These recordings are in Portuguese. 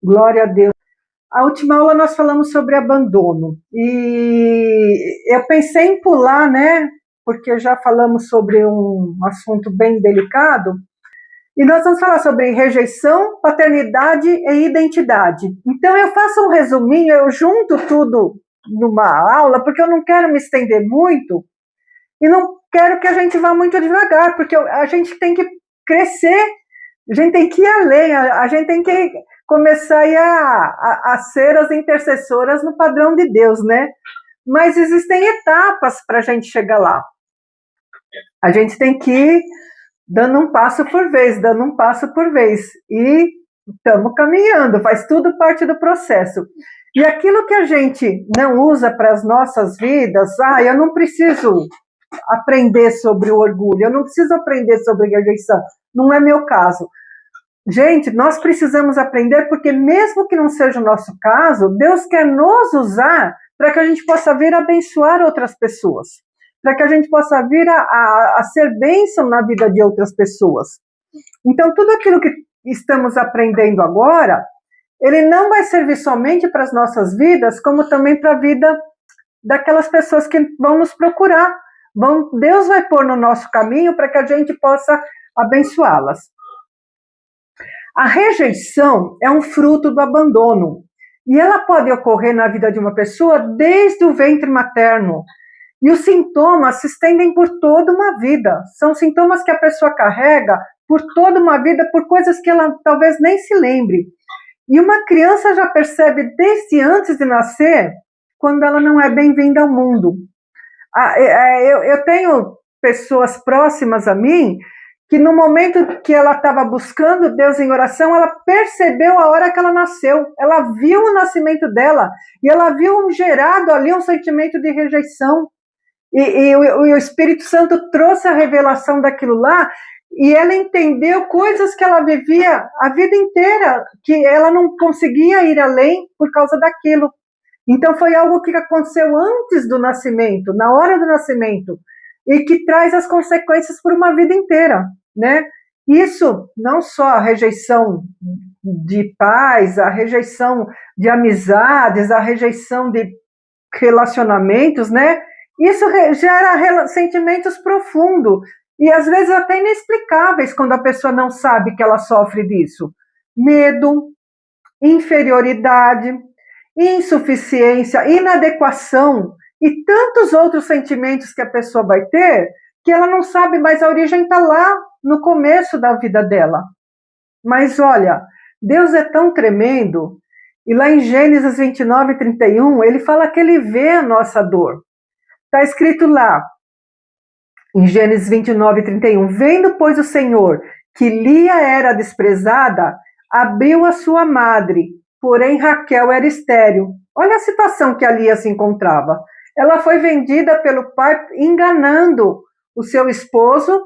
Glória a Deus. A última aula nós falamos sobre abandono e eu pensei em pular, né? Porque já falamos sobre um assunto bem delicado e nós vamos falar sobre rejeição, paternidade e identidade. Então eu faço um resuminho, eu junto tudo numa aula porque eu não quero me estender muito e não quero que a gente vá muito devagar, porque a gente tem que crescer, a gente tem que ir além, a gente tem que começar a ser as intercessoras no padrão de Deus, né? Mas existem etapas para a gente chegar lá. A gente tem que ir dando um passo por vez, dando um passo por vez. E estamos caminhando, faz tudo parte do processo. E aquilo que a gente não usa para as nossas vidas, eu não preciso aprender sobre o orgulho, eu não preciso aprender sobre a rejeição, não é meu caso. Gente, nós precisamos aprender porque mesmo que não seja o nosso caso, Deus quer nos usar para que a gente possa vir abençoar outras pessoas, para que a gente possa vir a ser bênção na vida de outras pessoas. Então, tudo aquilo que estamos aprendendo agora, ele não vai servir somente para as nossas vidas, como também para a vida daquelas pessoas que vão nos procurar. Deus vai pôr no nosso caminho para que a gente possa abençoá-las. A rejeição é um fruto do abandono e ela pode ocorrer na vida de uma pessoa desde o ventre materno. E os sintomas se estendem por toda uma vida. São sintomas que a pessoa carrega por toda uma vida, por coisas que ela talvez nem se lembre. E uma criança já percebe desde antes de nascer quando ela não é bem-vinda ao mundo. Eu tenho pessoas próximas a mim que no momento que ela estava buscando Deus em oração, ela percebeu a hora que ela nasceu, ela viu o nascimento dela, e ela viu gerado ali um sentimento de rejeição, e o Espírito Santo trouxe a revelação daquilo lá, e ela entendeu coisas que ela vivia a vida inteira, que ela não conseguia ir além por causa daquilo. Então foi algo que aconteceu antes do nascimento, na hora do nascimento, e que traz as consequências por uma vida inteira, né? Isso, não só a rejeição de pais, a rejeição de amizades, a rejeição de relacionamentos, né? Isso gera sentimentos profundos e às vezes até inexplicáveis quando a pessoa não sabe que ela sofre disso. Medo, inferioridade, insuficiência, inadequação e tantos outros sentimentos que a pessoa vai ter que ela não sabe, mas a origem está lá no começo da vida dela. Mas olha, Deus é tão tremendo, e lá em Gênesis 29:31, ele fala que ele vê a nossa dor. Está escrito lá, em Gênesis 29:31, vendo, pois, o Senhor que Lia era desprezada, abriu a sua madre, porém Raquel era estéril. Olha a situação que a Lia se encontrava. Ela foi vendida pelo pai enganando o seu esposo,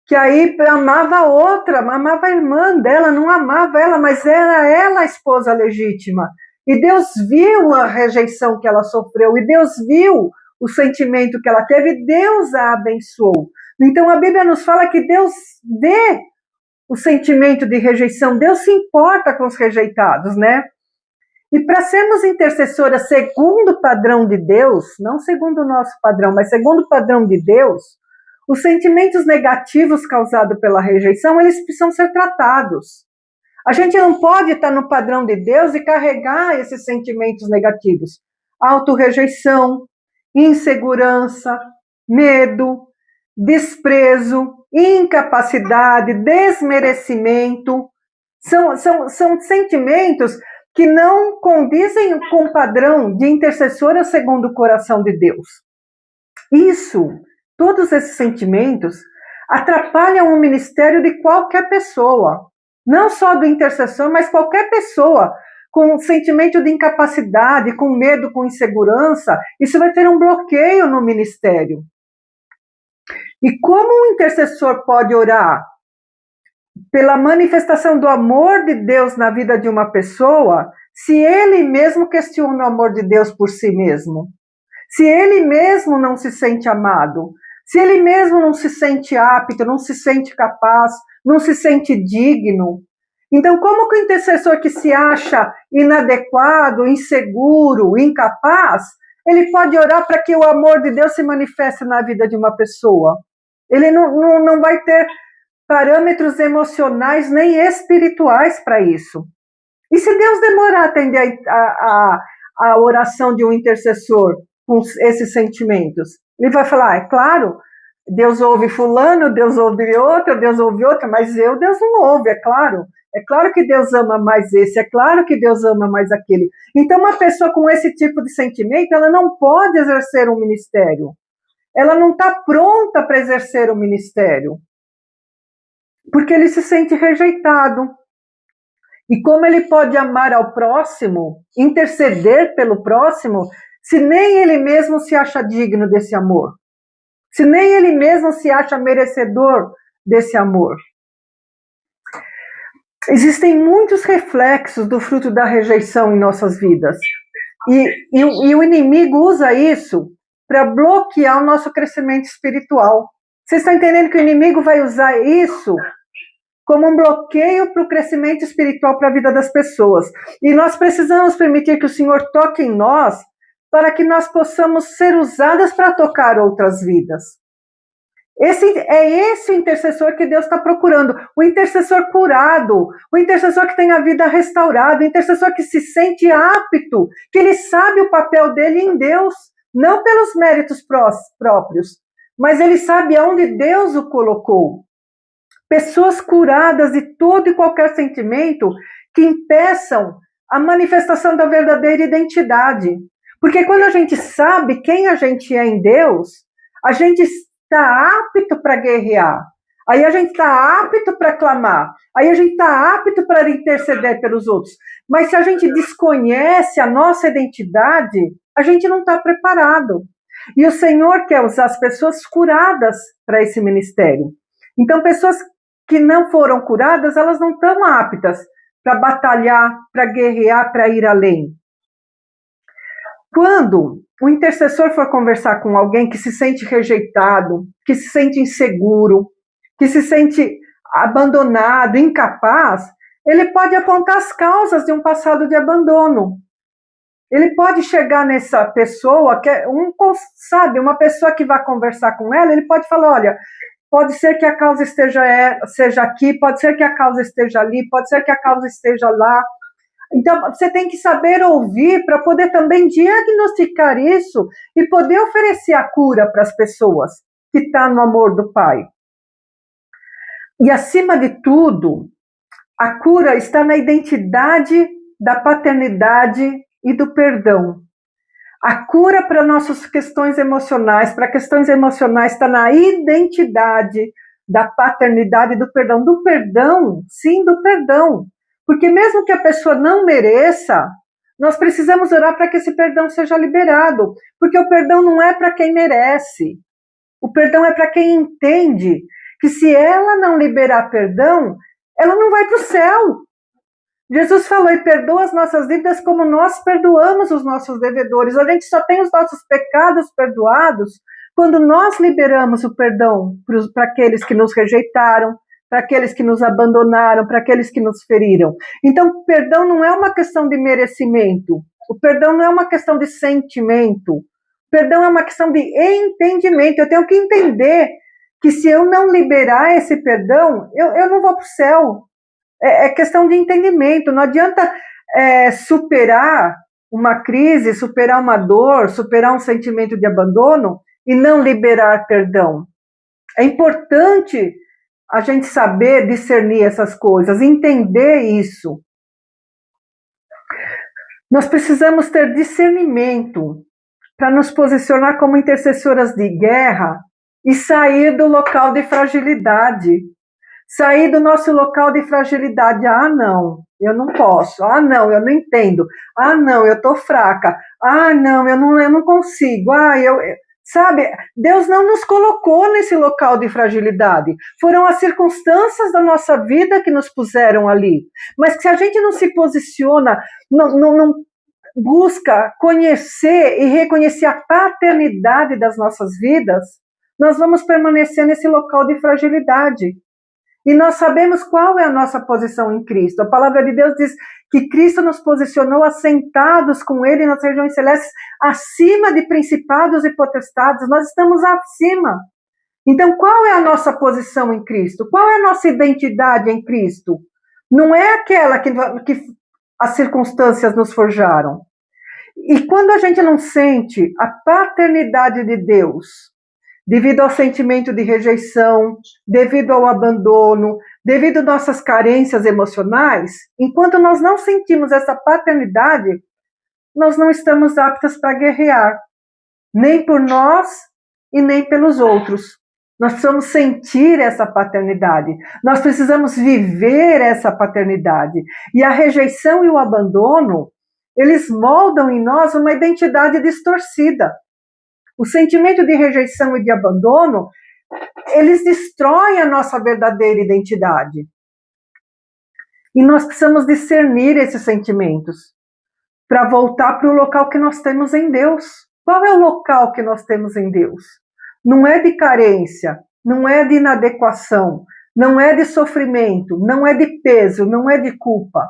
que aí amava outra, amava a irmã dela, não amava ela, mas era ela a esposa legítima. E Deus viu a rejeição que ela sofreu, e Deus viu o sentimento que ela teve, e Deus a abençoou. Então a Bíblia nos fala que Deus vê o sentimento de rejeição, Deus se importa com os rejeitados, né? E para sermos intercessoras segundo o padrão de Deus, não segundo o nosso padrão, mas segundo o padrão de Deus, os sentimentos negativos causados pela rejeição, eles precisam ser tratados. A gente não pode estar no padrão de Deus e carregar esses sentimentos negativos. Autorrejeição, insegurança, medo, desprezo, incapacidade, desmerecimento. São sentimentos que não condizem com o padrão de intercessora segundo o coração de Deus. Todos esses sentimentos atrapalham o ministério de qualquer pessoa, não só do intercessor, mas qualquer pessoa com sentimento de incapacidade, com medo, com insegurança, isso vai ter um bloqueio no ministério. E como um intercessor pode orar pela manifestação do amor de Deus na vida de uma pessoa, se ele mesmo questiona o amor de Deus por si mesmo? Se ele mesmo não se sente amado? Se ele mesmo não se sente apto, não se sente capaz, não se sente digno? Então, como que o intercessor que se acha inadequado, inseguro, incapaz, ele pode orar para que o amor de Deus se manifeste na vida de uma pessoa? Ele não vai ter parâmetros emocionais nem espirituais para isso. E se Deus demorar a atender a oração de um intercessor com esses sentimentos? Ele vai falar, é claro, Deus ouve fulano, Deus ouve outra, mas Deus não ouve, é claro. É claro que Deus ama mais esse, é claro que Deus ama mais aquele. Então, uma pessoa com esse tipo de sentimento, ela não pode exercer um ministério. Ela não está pronta para exercer um ministério. Porque ele se sente rejeitado. E como ele pode amar ao próximo, interceder pelo próximo, se nem ele mesmo se acha digno desse amor? Se nem ele mesmo se acha merecedor desse amor? Existem muitos reflexos do fruto da rejeição em nossas vidas. E o inimigo usa isso para bloquear o nosso crescimento espiritual. Vocês estão entendendo que o inimigo vai usar isso como um bloqueio para o crescimento espiritual para a vida das pessoas. E nós precisamos permitir que o Senhor toque em nós para que nós possamos ser usadas para tocar outras vidas. Esse o intercessor que Deus está procurando, o intercessor curado, o intercessor que tem a vida restaurada, o intercessor que se sente apto, que ele sabe o papel dele em Deus, não pelos méritos próprios, mas ele sabe aonde Deus o colocou. Pessoas curadas de todo e qualquer sentimento que impeçam a manifestação da verdadeira identidade. Porque quando a gente sabe quem a gente é em Deus, a gente está apto para guerrear, aí a gente está apto para clamar, aí a gente está apto para interceder pelos outros. Mas se a gente desconhece a nossa identidade, a gente não está preparado. E o Senhor quer usar as pessoas curadas para esse ministério. Então, pessoas que não foram curadas, elas não estão aptas para batalhar, para guerrear, para ir além. Quando o intercessor for conversar com alguém que se sente rejeitado, que se sente inseguro, que se sente abandonado, incapaz, ele pode apontar as causas de um passado de abandono. Ele pode chegar nessa pessoa, uma pessoa que vai conversar com ela, ele pode falar, olha, pode ser que a causa seja aqui, pode ser que a causa esteja ali, pode ser que a causa esteja lá. Então, você tem que saber ouvir para poder também diagnosticar isso e poder oferecer a cura para as pessoas que estão no amor do Pai. E, acima de tudo, a cura está na identidade da paternidade e do perdão. A cura para nossas questões emocionais, para questões emocionais, está na identidade da paternidade e do perdão. Do perdão, sim, do perdão. Porque mesmo que a pessoa não mereça, nós precisamos orar para que esse perdão seja liberado. Porque o perdão não é para quem merece. O perdão é para quem entende que se ela não liberar perdão, ela não vai para o céu. Jesus falou, e perdoa as nossas dívidas como nós perdoamos os nossos devedores. A gente só tem os nossos pecados perdoados quando nós liberamos o perdão para aqueles que nos rejeitaram, para aqueles que nos abandonaram, para aqueles que nos feriram. Então, perdão não é uma questão de merecimento. O perdão não é uma questão de sentimento. O perdão é uma questão de entendimento. Eu tenho que entender que se eu não liberar esse perdão, eu não vou para o céu. É questão de entendimento. Não adianta superar uma crise, superar uma dor, superar um sentimento de abandono e não liberar perdão. É importante a gente saber discernir essas coisas, entender isso. Nós precisamos ter discernimento para nos posicionar como intercessoras de guerra e sair do local de fragilidade. Sair do nosso local de fragilidade. Ah, não, eu não posso. Ah, não, eu não entendo. Ah, não, eu estou fraca. Ah, não, eu não consigo. Sabe, Deus não nos colocou nesse local de fragilidade. Foram as circunstâncias da nossa vida que nos puseram ali. Mas se a gente não se posiciona, não busca conhecer e reconhecer a paternidade das nossas vidas, nós vamos permanecer nesse local de fragilidade. E nós sabemos qual é a nossa posição em Cristo. A palavra de Deus diz que Cristo nos posicionou assentados com Ele nas regiões celestes, acima de principados e potestades. Nós estamos acima. Então, qual é a nossa posição em Cristo? Qual é a nossa identidade em Cristo? Não é aquela que as circunstâncias nos forjaram. E quando a gente não sente a paternidade de Deus, devido ao sentimento de rejeição, devido ao abandono, devido às nossas carências emocionais, enquanto nós não sentimos essa paternidade, nós não estamos aptas para guerrear, nem por nós e nem pelos outros. Nós precisamos sentir essa paternidade, nós precisamos viver essa paternidade. E a rejeição e o abandono, eles moldam em nós uma identidade distorcida. O sentimento de rejeição e de abandono, eles destroem a nossa verdadeira identidade. E nós precisamos discernir esses sentimentos para voltar para o local que nós temos em Deus. Qual é o local que nós temos em Deus? Não é de carência, não é de inadequação, não é de sofrimento, não é de peso, não é de culpa.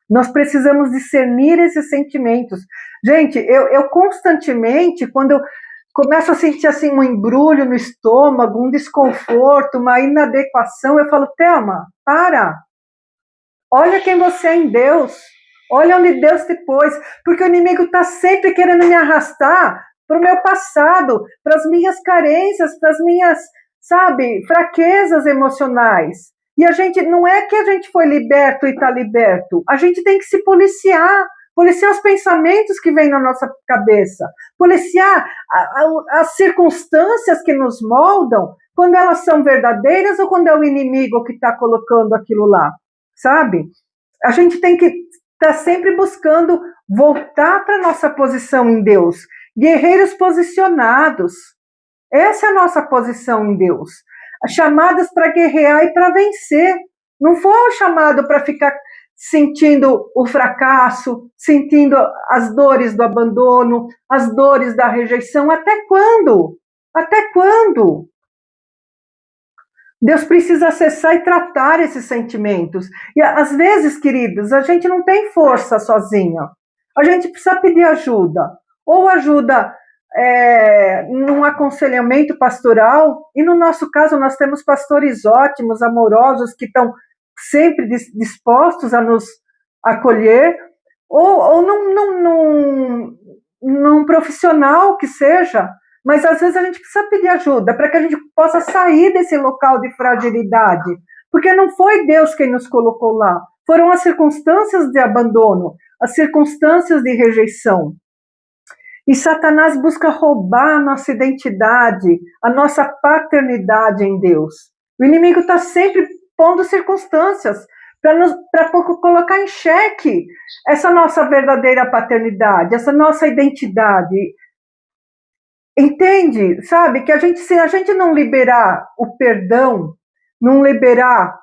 Nós precisamos discernir esses sentimentos. Gente, eu constantemente, quando eu começo a sentir assim um embrulho no estômago, um desconforto, uma inadequação, eu falo, Thelma, para. Olha quem você é em Deus. Olha onde Deus te pôs. Porque o inimigo está sempre querendo me arrastar para o meu passado, para as minhas carências, para as minhas, fraquezas emocionais. E a gente, não é que a gente foi liberto e está liberto. A gente tem que se policiar os pensamentos que vêm na nossa cabeça, policiar as circunstâncias que nos moldam, quando elas são verdadeiras ou quando é o inimigo que está colocando aquilo lá, sabe? A gente tem que estar sempre buscando voltar para a nossa posição em Deus, guerreiros posicionados. Essa é a nossa posição em Deus, chamadas para guerrear e para vencer. Não foi um chamado para ficar sentindo o fracasso, sentindo as dores do abandono, as dores da rejeição. Até quando? Até quando? Deus precisa acessar e tratar esses sentimentos. E às vezes, queridos, a gente não tem força sozinha. A gente precisa pedir ajuda. Ou ajuda num aconselhamento pastoral, e no nosso caso nós temos pastores ótimos, amorosos, que estão sempre dispostos a nos acolher, ou num profissional que seja, mas às vezes a gente precisa pedir ajuda para que a gente possa sair desse local de fragilidade, porque não foi Deus quem nos colocou lá, foram as circunstâncias de abandono, as circunstâncias de rejeição. E Satanás busca roubar a nossa identidade, a nossa paternidade em Deus. O inimigo está sempre pondo circunstâncias para colocar em xeque essa nossa verdadeira paternidade, essa nossa identidade. Entende? Sabe? Que se a gente não liberar o perdão, não liberar,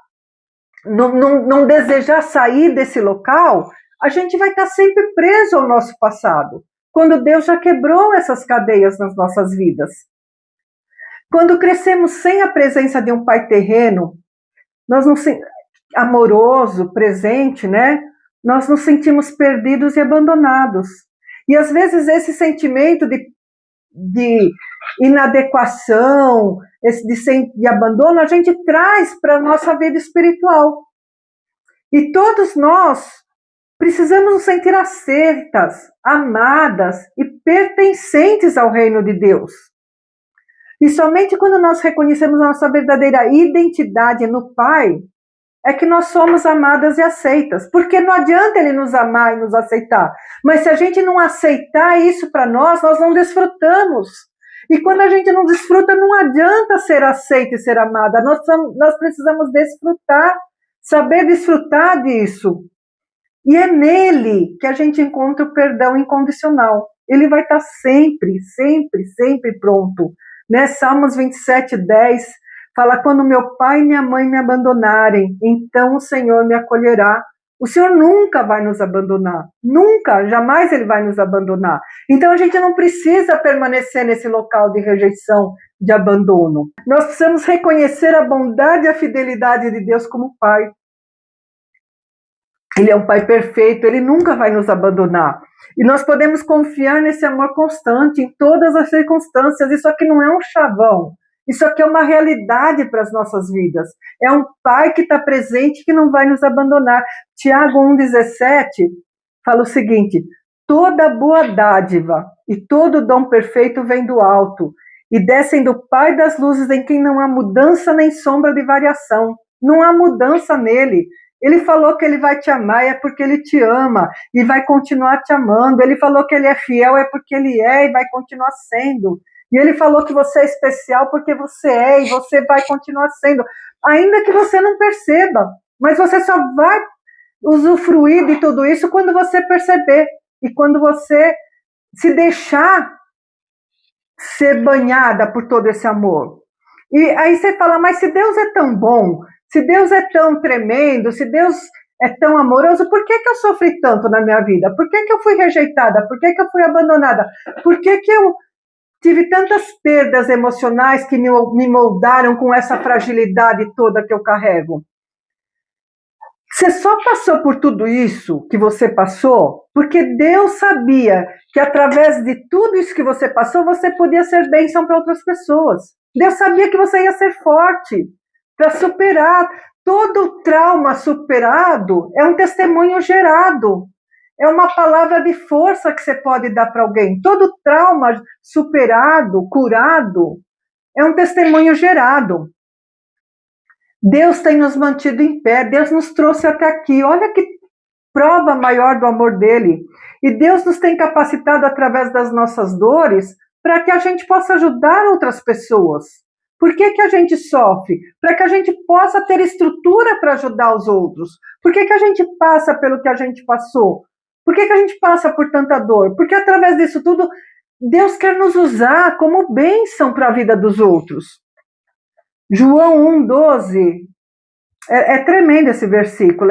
não desejar sair desse local, a gente vai estar sempre preso ao nosso passado, quando Deus já quebrou essas cadeias nas nossas vidas. Quando crescemos sem a presença de um pai terreno, nós não amoroso, presente, né? Nós nos sentimos perdidos e abandonados. E às vezes esse sentimento de inadequação, de abandono, a gente traz para a nossa vida espiritual. E todos nós precisamos nos sentir aceitas, amadas e pertencentes ao reino de Deus. E somente quando nós reconhecemos a nossa verdadeira identidade no Pai, é que nós somos amadas e aceitas. Porque não adianta Ele nos amar e nos aceitar. Mas se a gente não aceitar isso para nós não desfrutamos. E quando a gente não desfruta, não adianta ser aceita e ser amada. Nós precisamos desfrutar, saber desfrutar disso. E é nele que a gente encontra o perdão incondicional. Ele vai estar sempre, sempre, sempre pronto. Né? Salmos 27:10 fala, quando meu pai e minha mãe me abandonarem, então o Senhor me acolherá. O Senhor nunca vai nos abandonar. Nunca, jamais Ele vai nos abandonar. Então a gente não precisa permanecer nesse local de rejeição, de abandono. Nós precisamos reconhecer a bondade e a fidelidade de Deus como Pai. Ele é um Pai perfeito, Ele nunca vai nos abandonar. E nós podemos confiar nesse amor constante em todas as circunstâncias. Isso aqui não é um chavão. Isso aqui é uma realidade para as nossas vidas. É um Pai que está presente, que não vai nos abandonar. Tiago 1,17 fala o seguinte: toda boa dádiva e todo dom perfeito vem do alto, e descem do Pai das luzes, em quem não há mudança nem sombra de variação. Não há mudança nele. Ele falou que Ele vai te amar, é porque Ele te ama, e vai continuar te amando. Ele falou que Ele é fiel, é porque Ele é, e vai continuar sendo. E Ele falou que você é especial porque você é, e você vai continuar sendo. Ainda que você não perceba, mas você só vai usufruir de tudo isso quando você perceber, e quando você se deixar ser banhada por todo esse amor. E aí você fala, mas se Deus é tão bom, se Deus é tão tremendo, se Deus é tão amoroso, por que eu sofri tanto na minha vida? Por que eu fui rejeitada? Por que eu fui abandonada? Por que eu tive tantas perdas emocionais que me moldaram com essa fragilidade toda que eu carrego? Você só passou por tudo isso que você passou porque Deus sabia que através de tudo isso que você passou, você podia ser bênção para outras pessoas. Deus sabia que você ia ser forte para superar. Todo trauma superado é um testemunho gerado. É uma palavra de força que você pode dar para alguém. Todo trauma superado, curado, é um testemunho gerado. Deus tem nos mantido em pé, Deus nos trouxe até aqui. Olha que prova maior do amor dele. E Deus nos tem capacitado através das nossas dores para que a gente possa ajudar outras pessoas. Por que a gente sofre? Para que a gente possa ter estrutura para ajudar os outros. Por que a gente passa pelo que a gente passou? Por que a gente passa por tanta dor? Porque através disso tudo, Deus quer nos usar como bênção para a vida dos outros. João 1,12, é tremendo esse versículo.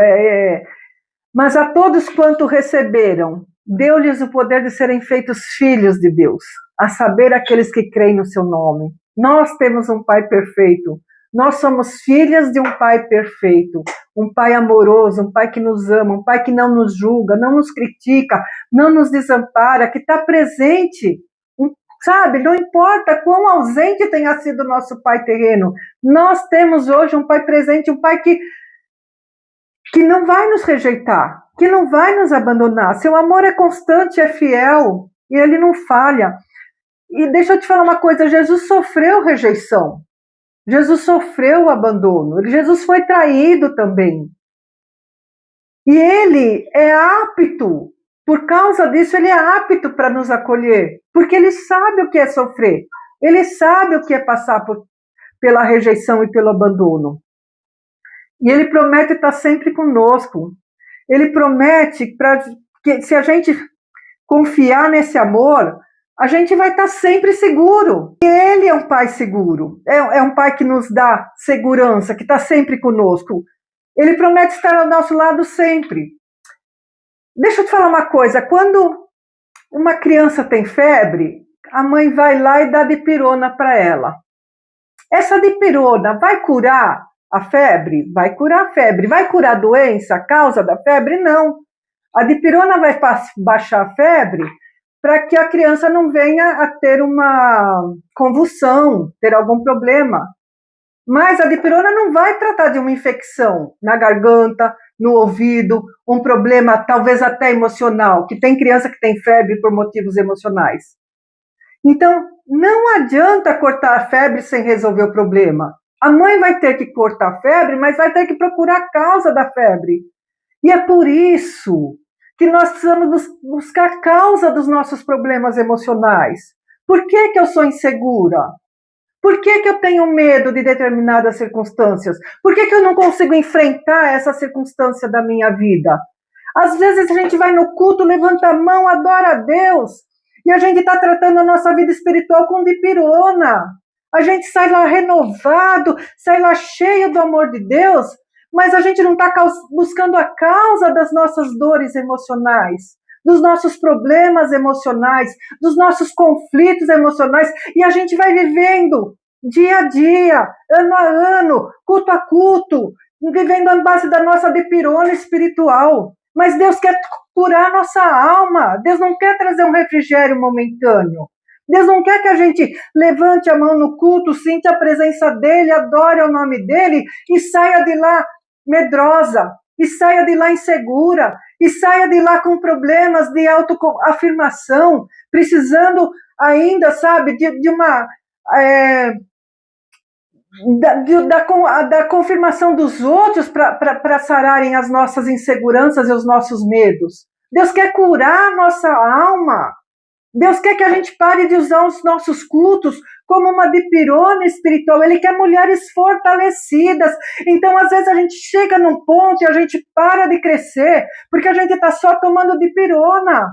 Mas a todos quanto receberam, deu-lhes o poder de serem feitos filhos de Deus, a saber, aqueles que creem no seu nome. Nós temos um Pai perfeito. Nós somos filhas de um Pai perfeito, um Pai amoroso, um Pai que nos ama, um Pai que não nos julga, não nos critica, não nos desampara, que está presente. Sabe, não importa quão ausente tenha sido o nosso Pai terreno, nós temos hoje um Pai presente, um Pai que não vai nos rejeitar, que não vai nos abandonar. Seu amor é constante, é fiel, e Ele não falha. E deixa eu te falar uma coisa, Jesus sofreu rejeição, Jesus sofreu abandono, Jesus foi traído também. E Ele é apto. Por causa disso, Ele é apto para nos acolher, porque Ele sabe o que é sofrer, Ele sabe o que é passar pela rejeição e pelo abandono. E Ele promete estar sempre conosco. Ele promete que se a gente confiar nesse amor, a gente vai estar sempre seguro. E Ele é um Pai seguro, é um Pai que nos dá segurança, que está sempre conosco. Ele promete estar ao nosso lado sempre. Deixa eu te falar uma coisa, quando uma criança tem febre, a mãe vai lá e dá dipirona para ela. Essa dipirona vai curar a febre? Vai curar a febre. Vai curar a doença, a causa da febre? Não. A dipirona vai baixar a febre para que a criança não venha a ter uma convulsão, ter algum problema. Mas a dipirona não vai tratar de uma infecção na garganta, no ouvido, um problema talvez até emocional, que tem criança que tem febre por motivos emocionais. Então, não adianta cortar a febre sem resolver o problema. A mãe vai ter que cortar a febre, mas vai ter que procurar a causa da febre. E é por isso que nós precisamos buscar a causa dos nossos problemas emocionais. Por que eu sou insegura? Por que eu tenho medo de determinadas circunstâncias? Por que eu não consigo enfrentar essa circunstância da minha vida? Às vezes a gente vai no culto, levanta a mão, adora a Deus, e a gente está tratando a nossa vida espiritual com dipirona. A gente sai lá renovado, sai lá cheio do amor de Deus, mas a gente não está buscando a causa das nossas dores emocionais, dos nossos problemas emocionais, dos nossos conflitos emocionais, e a gente vai vivendo dia a dia, ano a ano, culto a culto, vivendo a base da nossa depirona espiritual. Mas Deus quer curar a nossa alma, Deus não quer trazer um refrigério momentâneo. Deus não quer que a gente levante a mão no culto, sinta a presença dEle, adore o nome dEle e saia de lá medrosa, e saia de lá insegura, e saia de lá com problemas de autoafirmação, precisando ainda, sabe, de uma... Da confirmação dos outros para sararem as nossas inseguranças e os nossos medos. Deus quer curar a nossa alma. Deus quer que a gente pare de usar os nossos cultos como uma dipirona espiritual. Ele quer mulheres fortalecidas. Então, às vezes, a gente chega num ponto e a gente para de crescer, porque a gente está só tomando dipirona.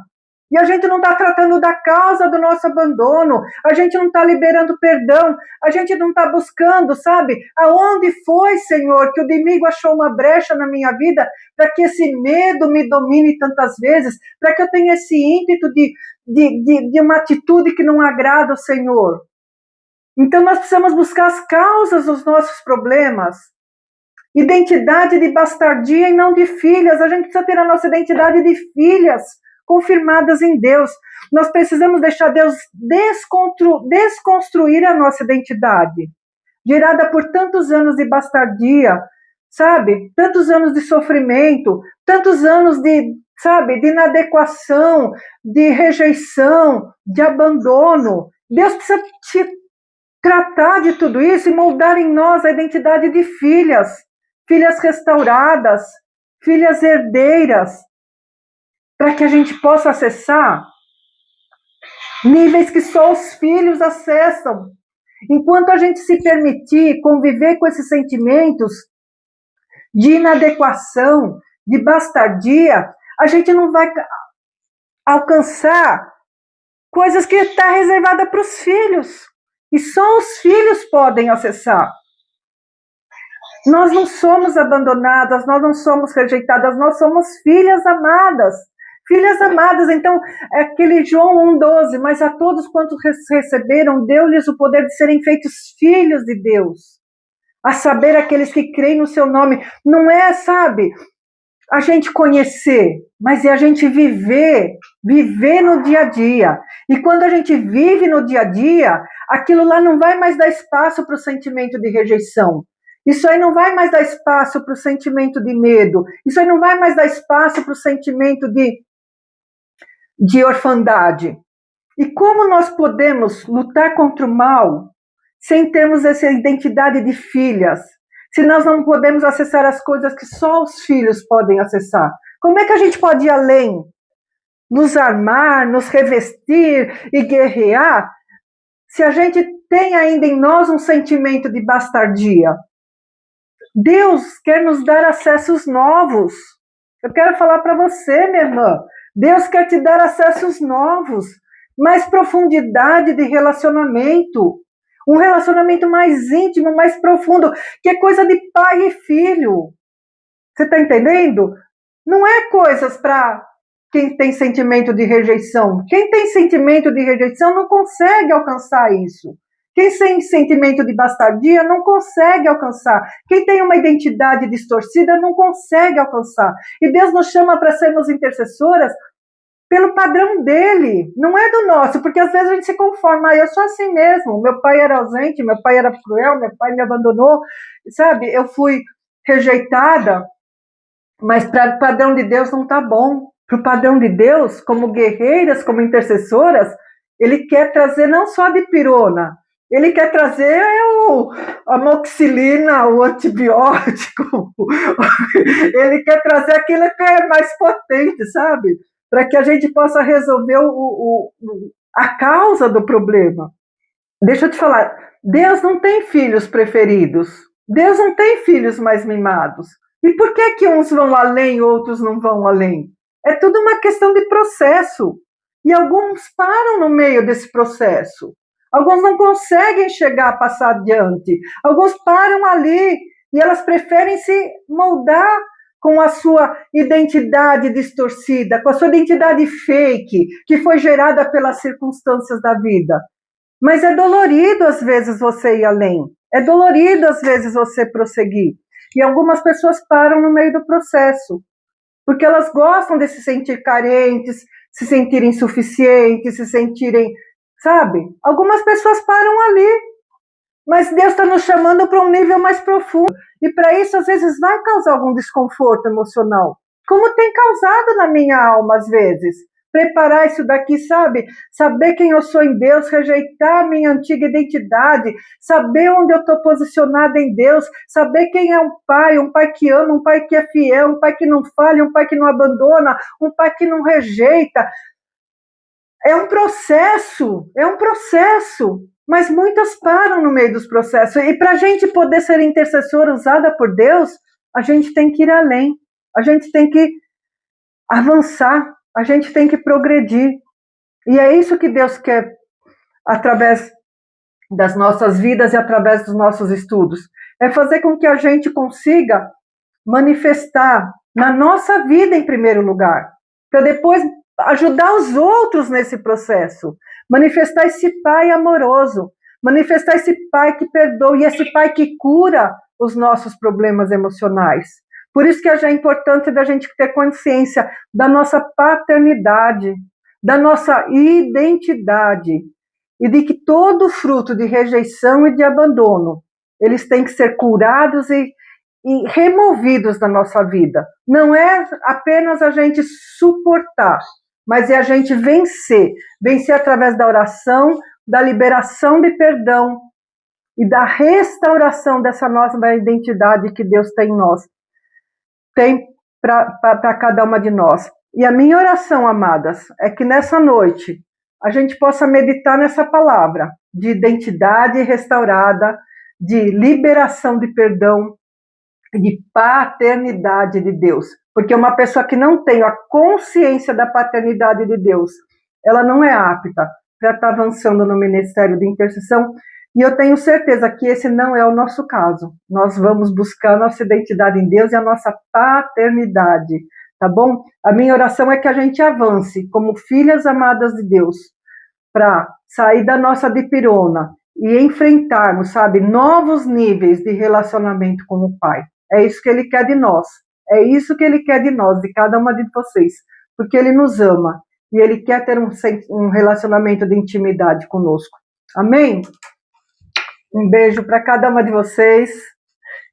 E a gente não está tratando da causa do nosso abandono, a gente não está liberando perdão, a gente não está buscando, sabe? Aonde foi, Senhor, que o inimigo achou uma brecha na minha vida para que esse medo me domine tantas vezes, para que eu tenha esse ímpeto de uma atitude que não agrada ao Senhor. Então nós precisamos buscar as causas dos nossos problemas. Identidade de bastardia e não de filhas. A gente precisa ter a nossa identidade de filhas confirmadas em Deus. Nós precisamos deixar Deus desconstruir a nossa identidade, gerada por tantos anos de bastardia, sabe? Tantos anos de sofrimento, tantos anos de, sabe, de inadequação, de rejeição, de abandono. Deus precisa te tratar de tudo isso e moldar em nós a identidade de filhas, filhas restauradas, filhas herdeiras, para que a gente possa acessar níveis que só os filhos acessam. Enquanto a gente se permitir conviver com esses sentimentos de inadequação, de bastardia, a gente não vai alcançar coisas que está reservada para os filhos. E só os filhos podem acessar. Nós não somos abandonadas, nós não somos rejeitadas, nós somos filhas amadas. Filhas amadas, então, é aquele João 1,12, mas a todos quantos receberam, deu-lhes o poder de serem feitos filhos de Deus. A saber, aqueles que creem no seu nome. Não é, sabe, a gente conhecer, mas é a gente viver no dia a dia. E quando a gente vive no dia a dia, aquilo lá não vai mais dar espaço para o sentimento de rejeição. Isso aí não vai mais dar espaço para o sentimento de medo. Isso aí não vai mais dar espaço para o sentimento de orfandade. E como nós podemos lutar contra o mal sem termos essa identidade de filhas? Se nós não podemos acessar as coisas que só os filhos podem acessar? Como é que a gente pode ir além? Nos armar, nos revestir e guerrear, se a gente tem ainda em nós um sentimento de bastardia? Deus quer nos dar acessos novos. Eu quero falar para você, minha irmã, Deus quer te dar acessos novos, mais profundidade de relacionamento, um relacionamento mais íntimo, mais profundo, que é coisa de pai e filho. Você está entendendo? Não é coisas para quem tem sentimento de rejeição. Quem tem sentimento de rejeição não consegue alcançar isso. Quem tem sentimento de bastardia não consegue alcançar. Quem tem uma identidade distorcida não consegue alcançar. E Deus nos chama para sermos intercessoras pelo padrão dele, não é do nosso, porque às vezes a gente se conforma, eu sou assim mesmo, meu pai era ausente, meu pai era cruel, meu pai me abandonou, sabe, eu fui rejeitada, mas para o padrão de Deus não está bom. Para o padrão de Deus, como guerreiras, como intercessoras, ele quer trazer não só a dipirona, ele quer trazer a amoxicilina, o antibiótico, ele quer trazer aquilo que é mais potente, sabe? Para que a gente possa resolver a causa do problema. Deixa eu te falar, Deus não tem filhos preferidos, Deus não tem filhos mais mimados. E por que uns vão além e outros não vão além? É tudo uma questão de processo. E alguns param no meio desse processo. Alguns não conseguem chegar a passar adiante. Alguns param ali E elas preferem se moldar com a sua identidade distorcida, com a sua identidade fake, que foi gerada pelas circunstâncias da vida. Mas é dolorido às vezes você ir além, é dolorido às vezes você prosseguir. E algumas pessoas param no meio do processo, porque elas gostam de se sentir carentes, se sentirem insuficientes, se sentirem, sabe? Algumas pessoas param ali, mas Deus está nos chamando para um nível mais profundo. E para isso, às vezes, vai causar algum desconforto emocional. Como tem causado na minha alma, às vezes. Preparar isso daqui, sabe? Saber quem eu sou em Deus, rejeitar a minha antiga identidade, saber onde eu estou posicionada em Deus, saber quem é um pai que ama, um pai que é fiel, um pai que não falha, um pai que não abandona, um pai que não rejeita. É um processo, mas muitas param no meio dos processos. E para a gente poder ser intercessora usada por Deus, a gente tem que ir além, a gente tem que avançar, a gente tem que progredir. E é isso que Deus quer através das nossas vidas e através dos nossos estudos. É fazer com que a gente consiga manifestar na nossa vida em primeiro lugar, para depois ajudar os outros nesse processo. Manifestar esse pai amoroso, manifestar esse pai que perdoa e esse pai que cura os nossos problemas emocionais. Por isso que é importante da gente ter consciência da nossa paternidade, da nossa identidade e de que todo fruto de rejeição e de abandono, eles têm que ser curados e removidos da nossa vida. Não é apenas a gente suportar, mas é a gente vencer através da oração, da liberação de perdão e da restauração dessa nova identidade que Deus tem em nós, tem para cada uma de nós. E a minha oração, amadas, é que nessa noite a gente possa meditar nessa palavra de identidade restaurada, de liberação de perdão, de paternidade de Deus. Porque uma pessoa que não tem a consciência da paternidade de Deus, ela não é apta para estar avançando no ministério de intercessão. E eu tenho certeza que esse não é o nosso caso. Nós vamos buscar a nossa identidade em Deus e a nossa paternidade, tá bom? A minha oração é que a gente avance como filhas amadas de Deus para sair da nossa dipirona e enfrentarmos, sabe, novos níveis de relacionamento com o Pai. É isso que Ele quer de nós. É isso que Ele quer de nós, de cada uma de vocês. Porque Ele nos ama e Ele quer ter um relacionamento de intimidade conosco. Amém? Um beijo para cada uma de vocês.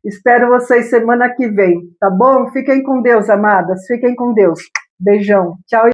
Espero vocês semana que vem, tá bom? Fiquem com Deus, amadas. Fiquem com Deus. Beijão. Tchau.